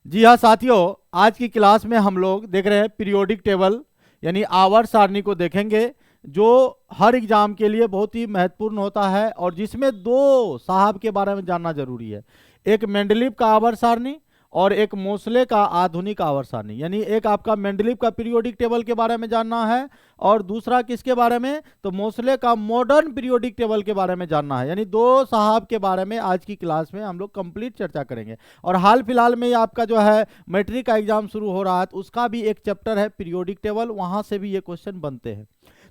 जी हाँ साथियों, आज की क्लास में हम लोग देख रहे हैं पीरियोडिक टेबल यानी आवर्त सारणी को देखेंगे, जो हर एग्जाम के लिए बहुत ही महत्वपूर्ण होता है और जिसमें दो साहब के बारे में जानना जरूरी है। एक मेंडलीव का आवर्त सारणी और एक मोसले का आधुनिक आवर्त सारणी। यानी एक आपका मेंडलीव का पीरियोडिक टेबल के बारे में जानना है और दूसरा किसके बारे में, तो मोसले का मॉडर्न पीरियोडिक टेबल के बारे में जानना है। यानी दो साहब के बारे में आज की क्लास में हम लोग कंप्लीट चर्चा करेंगे। और हाल फिलहाल में आपका जो है मैट्रिक का एग्जाम शुरू हो रहा है, तो उसका भी एक चैप्टर है पीरियोडिक टेबल, वहां से भी ये क्वेश्चन बनते हैं।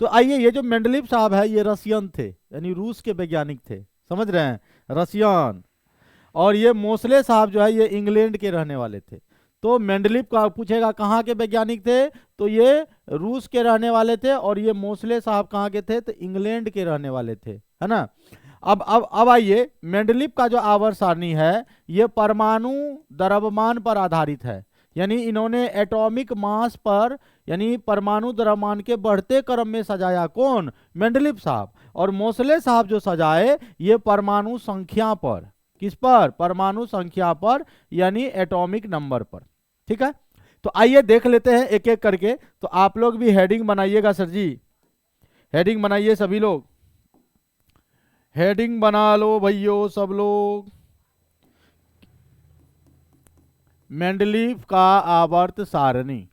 तो आइए, ये जो मेंडलीव साहब है ये रसियन थे, यानी रूस के वैज्ञानिक थे, समझ रहे हैं, रसियन। और ये मोसले साहब जो है ये इंग्लैंड के रहने वाले थे। तो मेंडलीव का पूछेगा कहाँ के वैज्ञानिक थे, तो ये रूस के रहने वाले थे, और ये मोसले साहब कहाँ के थे, तो इंग्लैंड के रहने वाले थे, है ना। अब आइए, मेंडलीव का जो आवर्त सारणी है ये परमाणु द्रव्यमान पर आधारित है। यानी इन्होंने एटॉमिक मास पर, यानी परमाणु द्रव्यमान के बढ़ते क्रम में सजाया। कौन? मेंडलीव साहब। और मोसले साहब जो सजाए ये परमाणु संख्या पर। किस पर? परमाणु संख्या पर, यानी एटॉमिक नंबर पर। ठीक है, तो आइए देख लेते हैं एक एक करके। तो आप लोग भी हेडिंग बनाइएगा सर जी, हेडिंग बनाइए सभी लोग, हेडिंग बना लो भैयो सब लोग। मेंडलीव का आवर्त सारणी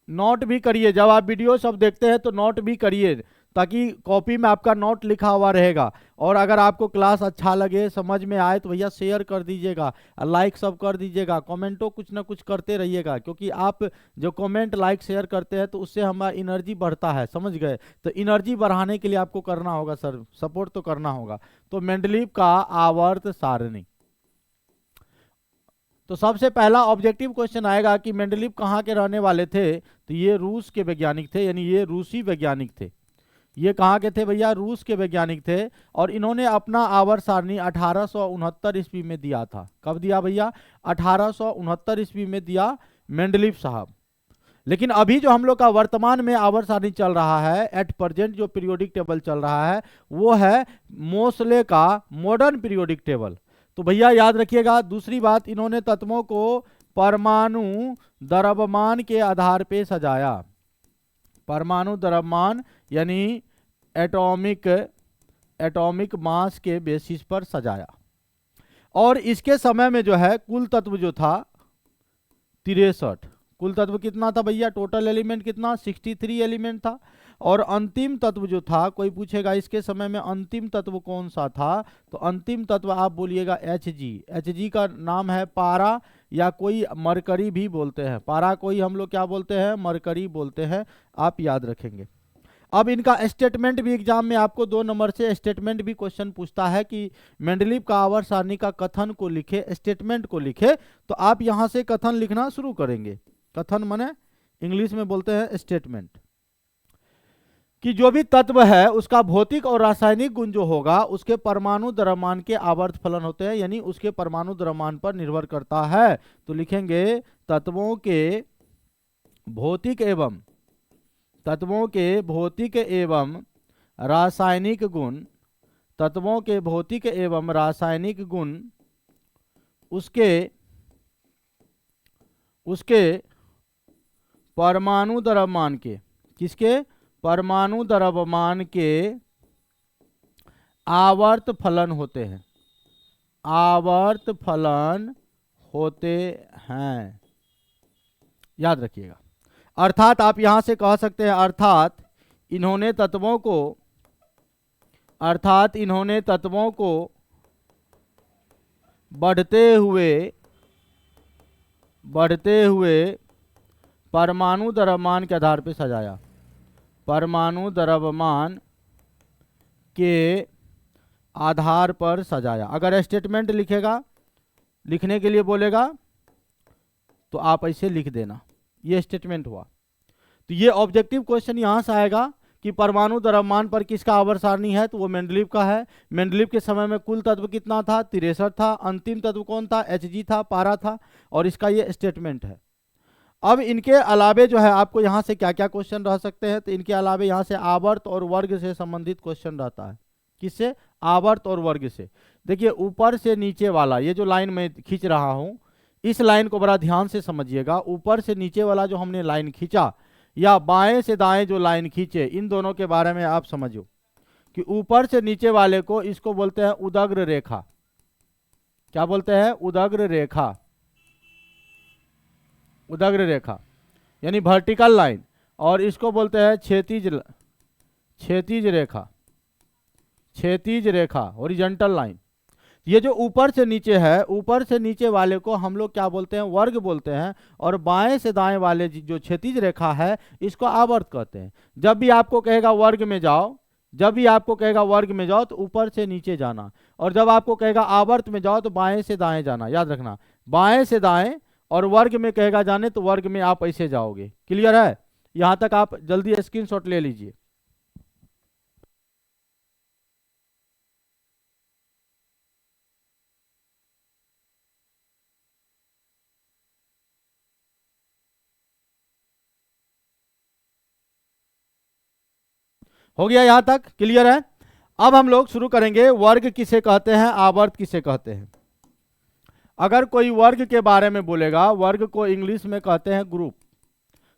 नोट भी करिए, जब आप वीडियो सब देखते हैं तो नोट भी करिए, ताकि कॉपी में आपका नोट लिखा हुआ रहेगा। और अगर आपको क्लास अच्छा लगे, समझ में आए, तो भैया शेयर कर दीजिएगा, लाइक सब कर दीजिएगा, कमेंटो कुछ ना कुछ करते रहिएगा, क्योंकि आप जो कमेंट लाइक शेयर करते हैं तो उससे हमारा एनर्जी बढ़ता है, समझ गए। तो एनर्जी बढ़ाने के लिए आपको करना होगा सर, सपोर्ट तो करना होगा। तो मेंडलीव का आवर्त सारणी, तो सबसे पहला ऑब्जेक्टिव क्वेश्चन आएगा कि मेंडलीव कहाँ के रहने वाले थे, तो ये रूस के वैज्ञानिक थे, यानी ये रूसी वैज्ञानिक थे। ये कहाँ के थे भैया? रूस के वैज्ञानिक थे। और इन्होंने अपना आवर्त सारणी 1869 ईस्वी में दिया था। कब दिया भैया? 1869 ईस्वी में दिया मेंडलीव साहब। लेकिन अभी जो हम लोग का वर्तमान में आवर्त सारणी चल रहा है, एट प्रेजेंट जो पीरियोडिक टेबल चल रहा है, वो है मोसले का मॉडर्न पीरियोडिक टेबल। तो भैया याद रखिएगा, दूसरी बात, इन्होंने तत्वों को परमाणु द्रव्यमान के आधार पे सजाया। परमाणु द्रव्यमान यानी एटॉमिक मास के बेसिस पर सजाया। और इसके समय में जो है कुल तत्व जो था 63। कुल तत्व कितना था भैया? टोटल एलिमेंट कितना? 63 एलिमेंट था। और अंतिम तत्व जो था, कोई पूछेगा इसके समय में अंतिम तत्व कौन सा था, तो अंतिम तत्व आप बोलिएगा Hg। Hg का नाम है पारा, या कोई मरकरी भी बोलते हैं। पारा कोई हम लोग क्या बोलते हैं? मरकरी बोलते हैं, आप याद रखेंगे। अब इनका स्टेटमेंट भी एग्जाम में आपको 2 नंबर से स्टेटमेंट भी क्वेश्चन पूछता है कि मेंडलीव का आवर्त सारणी का कथन को लिखे, स्टेटमेंट को लिखे। तो आप यहां से कथन लिखना शुरू करेंगे। कथन माने इंग्लिश में बोलते हैं स्टेटमेंट, कि जो भी तत्व है उसका भौतिक और रासायनिक गुण जो होगा उसके परमाणु द्रव्यमान के आवर्त फलन होते हैं, यानी उसके परमाणु द्रव्यमान पर निर्भर करता है। तो लिखेंगे तत्वों के भौतिक एवं रासायनिक गुण, तत्वों के भौतिक एवं रासायनिक गुण उसके परमाणु द्रव्यमान के, किसके? परमाणु द्रव्यमान के आवर्त फलन होते हैं। आवर्त फलन होते हैं, याद रखिएगा। अर्थात आप यहां से कह सकते हैं, अर्थात इन्होंने तत्वों को बढ़ते हुए परमाणु द्रव्यमान के आधार पर सजाया। परमाणु द्रव्यमान के आधार पर सजाया। अगर स्टेटमेंट लिखेगा, लिखने के लिए बोलेगा, तो आप ऐसे लिख देना, ये स्टेटमेंट हुआ। तो ये ऑब्जेक्टिव क्वेश्चन यहां से आएगा कि परमाणु द्रव्यमान पर किसका आवर्त सारणी है, तो वो मेंडलीव का है। मेंडलीव के समय में कुल तत्व कितना था? 63 था। अंतिम तत्व कौन था? Hg था, पारा था। और इसका ये स्टेटमेंट है। अब इनके अलावे जो है आपको यहाँ से क्या क्या क्वेश्चन रह सकते हैं, तो इनके अलावे यहाँ से आवर्त और वर्ग से संबंधित क्वेश्चन रहता है। किससे? आवर्त और वर्ग से। देखिए ऊपर से नीचे वाला ये जो लाइन में खींच रहा हूँ, इस लाइन को बड़ा ध्यान से समझिएगा। ऊपर से नीचे वाला जो हमने लाइन खींचा या बाएं से दाएं जो लाइन खींचे, इन दोनों के बारे में आप समझो कि ऊपर से नीचे वाले को इसको बोलते हैं उदग्र रेखा। क्या बोलते हैं? उदग्र रेखा। उदग्र रेखा यानी वर्टिकल लाइन, और इसको बोलते हैं क्षैतिज रेखा। क्षैतिज रेखा, हॉरिजॉन्टल लाइन। ये जो ऊपर से नीचे है, ऊपर से नीचे वाले को हम लोग क्या बोलते हैं? वर्ग बोलते हैं। और बाएं से दाएं वाले जो क्षैतिज रेखा है, इसको आवर्त कहते हैं। जब भी आपको कहेगा वर्ग में जाओ, जब भी आपको कहेगा वर्ग में जाओ तो ऊपर से नीचे जाना, और जब आपको कहेगा आवर्त में जाओ तो बाएं से दाएं जाना। याद रखना, बाएं से दाएं, और वर्ग में कहेगा जाने तो वर्ग में आप ऐसे जाओगे। क्लियर है? यहां तक आप जल्दी स्क्रीनशॉट ले लीजिए। हो गया? यहां तक क्लियर है? अब हम लोग शुरू करेंगे। वर्ग किसे कहते हैं, आवर्त किसे कहते हैं। अगर कोई वर्ग के बारे में बोलेगा, वर्ग को इंग्लिश में कहते हैं ग्रुप।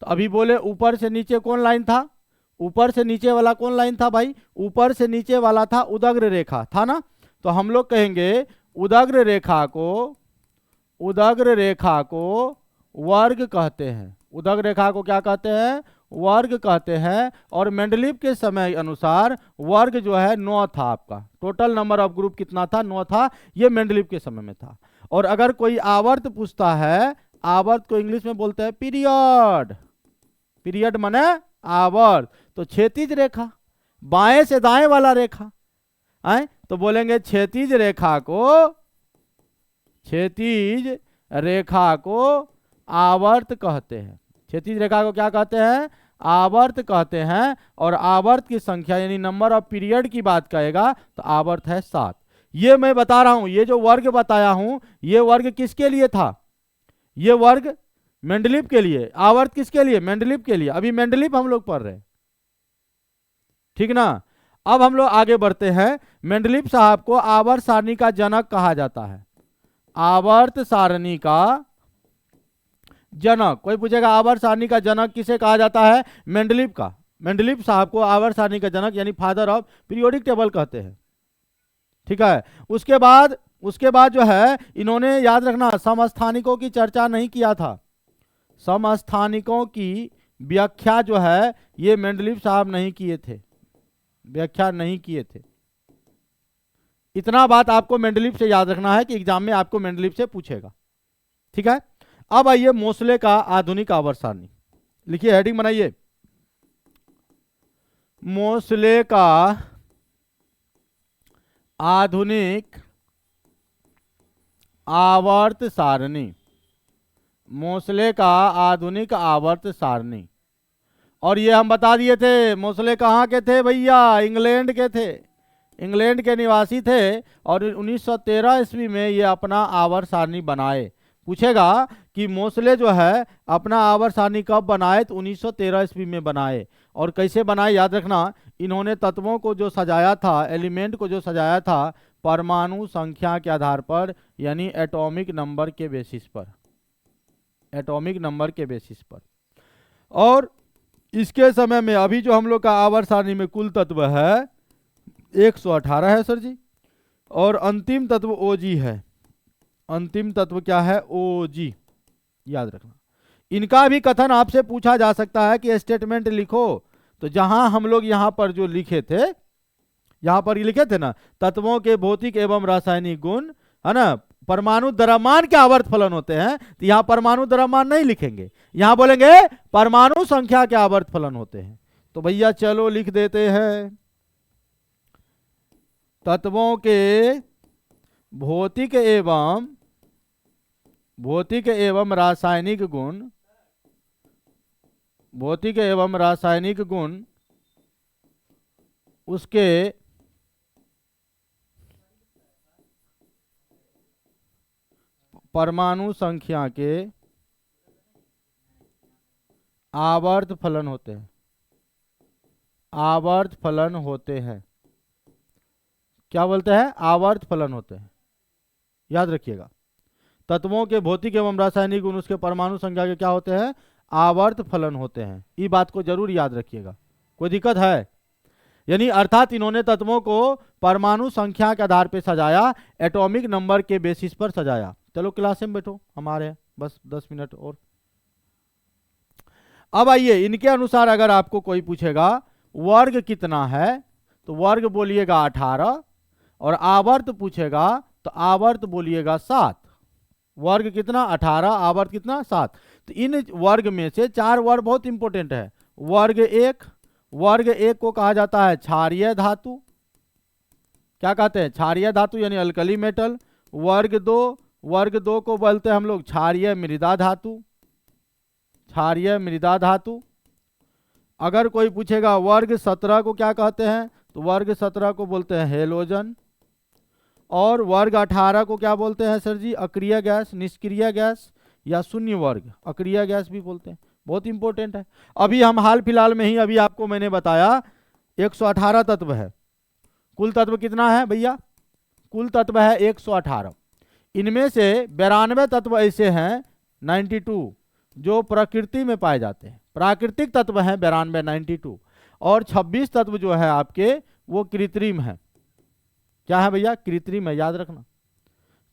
तो अभी बोले ऊपर से नीचे कौन लाइन था? ऊपर से नीचे वाला कौन लाइन था भाई? ऊपर से नीचे वाला था उदग्र रेखा, था ना? तो हम लोग कहेंगे उदग्र रेखा को, उदग्र रेखा को वर्ग कहते हैं। उदग्र रेखा को क्या कहते हैं? वर्ग कहते हैं। और मेंडलीव के समय अनुसार वर्ग जो है 9 था। आपका टोटल नंबर ऑफ ग्रुप कितना था? 9 था। ये मेंडलीव के समय में था। और अगर कोई आवर्त पूछता है, आवर्त को इंग्लिश में बोलते हैं पीरियड। पीरियड माने आवर्त। तो क्षैतिज रेखा, बाएं से दाएं वाला रेखा है, तो बोलेंगे क्षैतिज रेखा को, क्षैतिज रेखा को आवर्त कहते हैं। क्षैतिज रेखा को क्या कहते हैं? आवर्त कहते हैं। और आवर्त की संख्या यानी नंबर ऑफ पीरियड की बात कहेगा तो आवर्त है 7। ये मैं बता रहा हूं, ये जो वर्ग बताया हूं, ये वर्ग किसके लिए था? ये वर्ग मेंडलीव के लिए। आवर्त किसके लिए? मेंडलीव के लिए। अभी मेंडलीव हम लोग पढ़ रहे हैं, ठीक ना? अब हम लोग आगे बढ़ते हैं। मेंडलीव साहब को आवर्त सारणी का जनक कहा जाता है। आवर्त सारणी का जनक। कोई पूछेगा आवर्त सारणी का जनक किसे कहा जाता है? मेंडलीव का। मेंडलीव साहब को आवर्त सारणी का जनक यानी फादर ऑफ पीरियोडिक टेबल कहते हैं, ठीक है? उसके बाद जो है, इन्होंने याद रखना समस्थानिकों की चर्चा नहीं किया था। समस्थानिकों की व्याख्या जो है ये मेंडलीव साहब नहीं किए थे, व्याख्या नहीं किए थे। इतना बात आपको मेंडलीव से याद रखना है कि एग्जाम में आपको मेंडलीव से पूछेगा, ठीक है? अब आइए मोसले का आधुनिक आवर्त सारणी। लिखिए, हेडिंग बनाइए, मोसले का आधुनिक आवर्त सारणी। मोसले का आधुनिक आवर्त सारणी। और ये हम बता दिए थे, मोसले कहाँ के थे भैया? इंग्लैंड के थे, इंग्लैंड के निवासी थे। और 1913 ईस्वी में ये अपना आवर्त सारणी बनाए। पूछेगा कि मोसले जो है अपना आवर्त सारणी कब बनाए? तो 1913 ईस्वी में बनाए। और कैसे बनाए? याद रखना, इन्होंने तत्वों को जो सजाया था, एलिमेंट को जो सजाया था, परमाणु संख्या के आधार पर, यानी एटॉमिक नंबर के बेसिस पर, एटॉमिक नंबर के बेसिस पर। और इसके समय में अभी जो हम लोग का आवर्त सारणी में कुल तत्व है 118 है सर जी। और अंतिम तत्व ओजी है। अंतिम तत्व क्या है? ओजी। याद रखना, इनका भी कथन आपसे पूछा जा सकता है कि स्टेटमेंट लिखो। तो जहां हम लोग यहां पर जो लिखे थे, यहां पर लिखे थे ना, तत्वों के भौतिक एवं रासायनिक गुण, है ना, परमाणु द्रव्यमान के आवर्त फलन होते हैं। तो यहां परमाणु द्रव्यमान नहीं लिखेंगे, यहां बोलेंगे परमाणु संख्या के आवर्त फलन होते हैं। तो भैया चलो लिख देते हैं, तत्वों के भौतिक एवं रासायनिक गुण, भौतिक एवं रासायनिक गुण उसके परमाणु संख्या के आवर्त फलन होते हैं, आवर्त फलन होते हैं। क्या बोलते हैं? आवर्त फलन होते हैं। याद रखिएगा। तत्वों के भौतिक एवं रासायनिक गुण उसके परमाणु संख्या के क्या होते हैं, आवर्त फलन होते हैं। ये बात को जरूर याद रखिएगा, कोई दिक्कत है? यानी अर्थात इन्होंने तत्वों को परमाणु संख्या के आधार पर सजाया, एटॉमिक नंबर के बेसिस पर सजाया। चलो क्लास में बैठो, हमारे बस 10 मिनट और। अब आइए, इनके अनुसार अगर आपको कोई पूछेगा वर्ग कितना है, तो वर्ग बोलिएगा 18, और आवर्त पूछेगा तो आवर्त बोलिएगा 7। वर्ग कितना 18, आवर्त कितना 7। तो इन वर्ग में से 4 वर्ग बहुत इंपॉर्टेंट है। वर्ग 1, वर्ग 1 को कहा जाता है क्षारीय धातु, क्या कहते हैं, क्षारीय धातु यानी अल्कली मेटल। वर्ग 2 को बोलते हैं हम लोग क्षारीय मृदा धातु, क्षारीय मृदा धातु। अगर कोई पूछेगा वर्ग 17 को क्या कहते हैं, तो वर्ग 17 को बोलते हैं हेलोजन। और वर्ग 18 को क्या बोलते हैं सर जी, अक्रिय गैस, निष्क्रिय गैस या शून्य वर्ग, अक्रिय गैस भी बोलते हैं। बहुत इंपॉर्टेंट है। अभी हम हाल फिलहाल में ही अभी आपको मैंने बताया 118 तत्व है। कुल तत्व कितना है भैया, कुल तत्व है 118। इनमें से 92 तत्व ऐसे हैं 92 जो प्रकृति में पाए जाते हैं, प्राकृतिक तत्व हैं 92 92, और 26 तत्व जो है आपके वो कृत्रिम है। क्या है भैया, कृत्रिम है, याद रखना।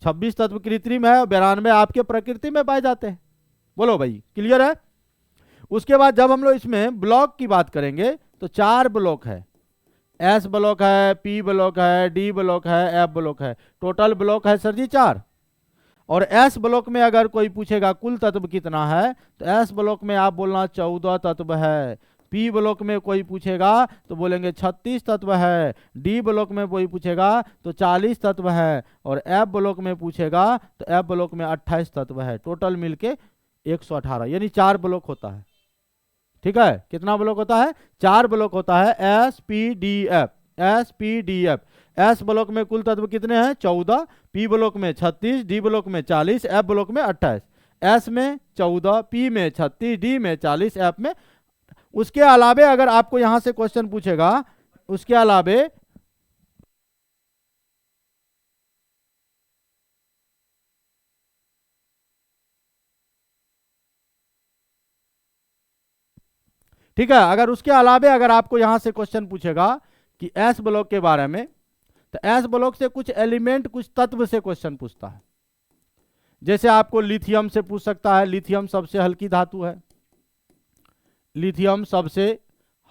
26 तत्व कृत्रिम है और 92 आपके प्रकृति में पाए जाते हैं। बोलो भाई, क्लियर है? उसके बाद जब हम लोग इसमें ब्लॉक की बात करेंगे तो 4 ब्लॉक है, एस ब्लॉक है, पी ब्लॉक है, डी ब्लॉक है, एफ ब्लॉक है। टोटल ब्लॉक है सर जी 4। और एस ब्लॉक में अगर कोई पूछेगा कुल तत्व कितना है, तो एस ब्लॉक में आप बोलना 14 तत्व है। पी ब्लॉक में कोई पूछेगा तो बोलेंगे 36 तत्व है। डी ब्लॉक में कोई पूछेगा तो 40 तत्व है। और एफ ब्लॉक में पूछेगा तो एफ ब्लॉक में 28 तत्व है। टोटल मिलके 118, यानी 4 ब्लॉक होता है। ठीक है, कितना ब्लॉक होता है, 4 ब्लॉक होता है, S P D F, S P D F. S block में कुल तत्व कितने हैं 14, पी ब्लॉक में 36, डी ब्लॉक में 40, एफ ब्लॉक में 28। एस में 14, पी में 36, डी में 40, एफ में। उसके अलावे अगर आपको यहां से क्वेश्चन पूछेगा, उसके अलावे ठीक है, अगर उसके अलावे अगर आपको यहां से क्वेश्चन पूछेगा कि एस ब्लॉक के बारे में, तो एस ब्लॉक से कुछ एलिमेंट, कुछ तत्व से क्वेश्चन पूछता है। जैसे आपको लिथियम से पूछ सकता है, लिथियम सबसे हल्की धातु है, लिथियम सबसे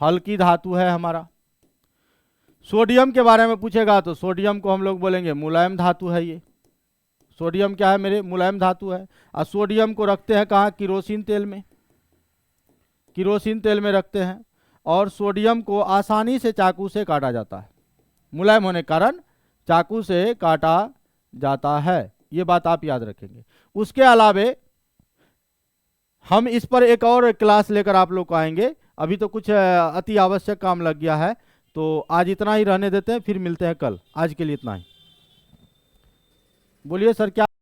हल्की धातु है हमारा। सोडियम के बारे में पूछेगा तो सोडियम को हम लोग बोलेंगे मुलायम धातु है। ये सोडियम क्या है मेरे, मुलायम धातु है। और सोडियम को रखते हैं कहाँ, किरोसिन तेल में, किरोसिन तेल में रखते हैं। और सोडियम को आसानी से चाकू से काटा जाता है, मुलायम होने के कारण चाकू से काटा जाता है। ये बात आप याद रखेंगे। उसके अलावे हम इस पर एक और क्लास लेकर आप लोग को आएंगे। अभी तो कुछ अति आवश्यक काम लग गया है, तो आज इतना ही रहने देते हैं, फिर मिलते हैं कल। आज के लिए इतना ही। बोलिए सर, क्या